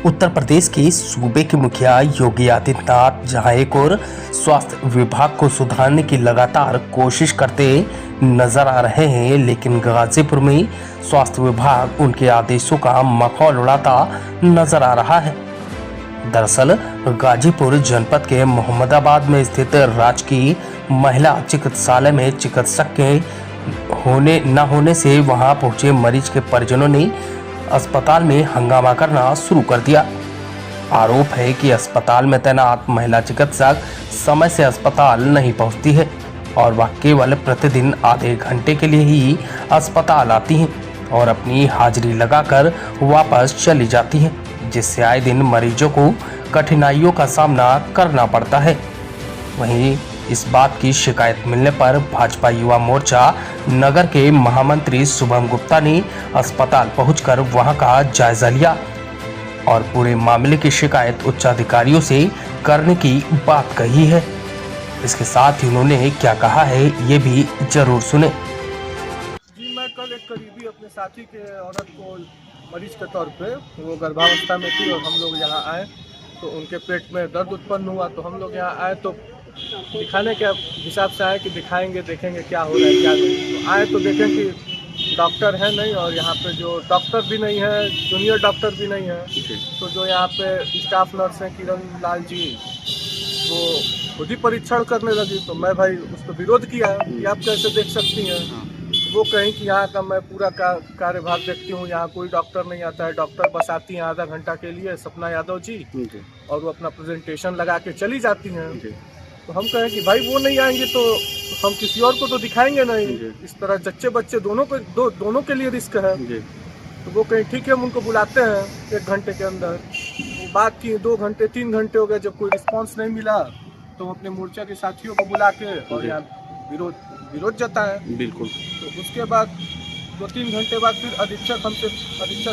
उत्तर प्रदेश के सूबे के मुखिया योगी आदित्यनाथ जहां एक और स्वास्थ्य विभाग को सुधारने की लगातार कोशिश करते नजर आ रहे हैं, लेकिन गाजीपुर में स्वास्थ्य विभाग उनके आदेशों का मखौल उड़ाता नजर आ रहा है। दरअसल गाजीपुर जनपद के मोहम्मदाबाद में स्थित राजकीय महिला चिकित्सालय में चिकित्सक के न होने से वहां पहुंचे मरीज के परिजनों ने अस्पताल में हंगामा करना शुरू कर दिया। आरोप है कि अस्पताल में तैनात महिला चिकित्सक समय से अस्पताल नहीं पहुंचती है और वह केवल प्रतिदिन आधे घंटे के लिए ही अस्पताल आती हैं और अपनी हाजिरी लगाकर वापस चली जाती हैं, जिससे आए दिन मरीजों को कठिनाइयों का सामना करना पड़ता है। वहीं इस बात की शिकायत मिलने पर भाजपा युवा मोर्चा नगर के महामंत्री शुभम गुप्ता ने अस्पताल पहुंचकर वहां का जायजा लिया और पूरे मामले की शिकायत उच्चाधिकारियों से करने की बात कही है। इसके साथ ही उन्होंने क्या कहा है ये भी जरूर सुने। जी, मैं कल एक करीबी अपने साथी के औरत को मरीज के तौर पे, वो गर्भावस्था में थी और हम लोग यहाँ आए तो उनके पेट में दर्द उत्पन्न हुआ, तो हम लोग यहाँ आए तो दिखाने के हिसाब से आए कि दिखाएंगे, देखेंगे क्या हो रहा है क्या नहीं। तो आए तो देखें कि डॉक्टर है नहीं और यहाँ पे जो डॉक्टर भी नहीं है, जूनियर डॉक्टर भी नहीं है। तो जो यहाँ पे स्टाफ नर्स हैं किरण लाल जी, वो खुद ही परीक्षण करने लगी, तो मैं भाई उसको विरोध किया कि आप कैसे देख सकती हैं। वो कहीं कि यहाँ का मैं पूरा कार्यभार देखती हूँ, यहाँ कोई डॉक्टर नहीं आता है, डॉक्टर बस आती हैं आधा घंटा के लिए, सपना यादव जी, और वो अपना प्रेजेंटेशन लगा के चली जाती हैं। तो हम कहें कि भाई वो नहीं आएंगे तो हम किसी और को तो दिखाएंगे नहीं, इस तरह जच्चे बच्चे दोनों के लिए रिस्क है। तो वो कहीं ठीक है, हम उनको बुलाते हैं 1 घंटे के अंदर। बात की 2 घंटे 3 घंटे हो गए, जब कोई रिस्पांस नहीं मिला तो अपने मोर्चा के साथियों को बुला के और यहाँ विरोध जताया। बिल्कुल। तो उसके बाद 2-3 घंटे बाद फिर अधीक्षक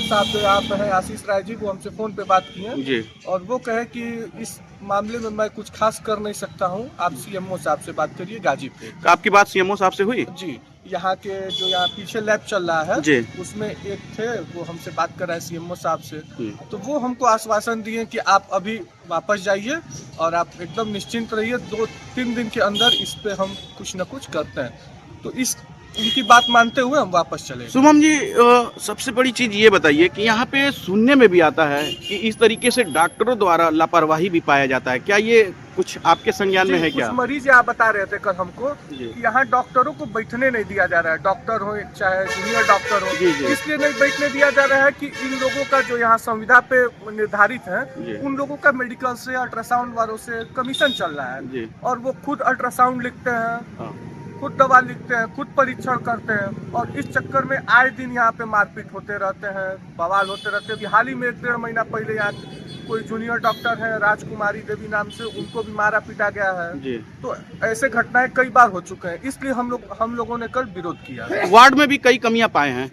साहब जो यहाँ पे है आशीष राय जी, वो हमसे फोन पे बात किए और वो कहे कि इस मामले में मैं कुछ खास कर नहीं सकता हूँ, आप सीएमओ साहब से बात करिए गाजीपुर। आपकी बात सीएमओ साहब से हुई? जी, यहाँ के जो यहाँ पीछे लैब चल रहा है उसमें एक थे, वो हमसे बात कर रहे हैं सीएमओ साहब से। तो वो हमको आश्वासन दिए कि आप अभी वापस जाइए और आप एकदम निश्चिंत रहिए, 2-3 दिन के अंदर इस पे हम कुछ न कुछ करते हैं। तो उनकी बात मानते हुए हम वापस चले। शुभम जी, सबसे बड़ी चीज ये बताइए कि यहाँ पे सुनने में भी आता है कि इस तरीके से डॉक्टरों द्वारा लापरवाही भी पाया जाता है, क्या ये कुछ आपके संज्ञान में है? क्या कुछ मरीज यहाँ बता रहे थे कल हमको कि यहाँ डॉक्टरों को बैठने नहीं दिया जा रहा है, डॉक्टर हो चाहे जूनियर डॉक्टर हो, इसलिए नहीं बैठने दिया जा रहा है कि इन लोगों का जो यहाँ संविदा पे निर्धारित है, उन लोगों का मेडिकल से अल्ट्रासाउंड वालों से कमीशन चल रहा है और वो खुद अल्ट्रासाउंड लिखते हैं, खुद दवा लिखते हैं, खुद परीक्षण करते हैं और इस चक्कर में आए दिन यहाँ पे मारपीट होते रहते हैं, बवाल होते रहते हैं। अभी हाल ही में 1-1.5 महीना पहले यहाँ कोई जूनियर डॉक्टर है राजकुमारी देवी नाम से, उनको भी मारा पीटा गया है। तो ऐसे घटनाएं कई बार हो चुके हैं, इसलिए हम लोगों ने कल विरोध किया। वार्ड में भी कई कमियां पाए हैं?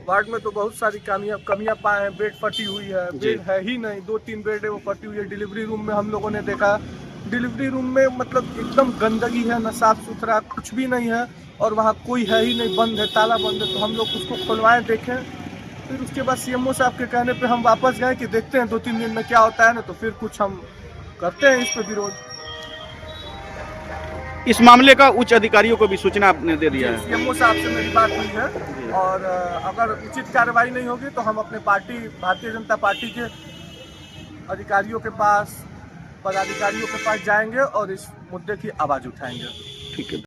वार्ड में तो बहुत सारी कमियां पाए हैं। बेड फटी हुई है, बेड है ही नहीं, 2-3 बेड है वो फटी हुई है। डिलीवरी रूम में हम लोगों ने देखा, डिलीवरी रूम में मतलब एकदम गंदगी है, न साफ सुथरा कुछ भी नहीं है और वहाँ कोई है ही नहीं, बंद है, ताला बंद है। तो हम लोग उसको खुलवाएं देखें, फिर उसके बाद सीएमओ साहब के कहने पे हम वापस गए कि देखते हैं 2-3 दिन में क्या होता है ना, तो फिर कुछ हम करते हैं इस पे विरोध। इस मामले का उच्च अधिकारियों को भी सूचना आपने दे दिया है? सीएमओ साहब से मेरी बात हुई है और अगर उचित कार्रवाई नहीं होगी तो हम अपने भारतीय जनता पार्टी के अधिकारियों के पास, पदाधिकारियों के पास जाएंगे और इस मुद्दे की आवाज उठाएंगे। ठीक है।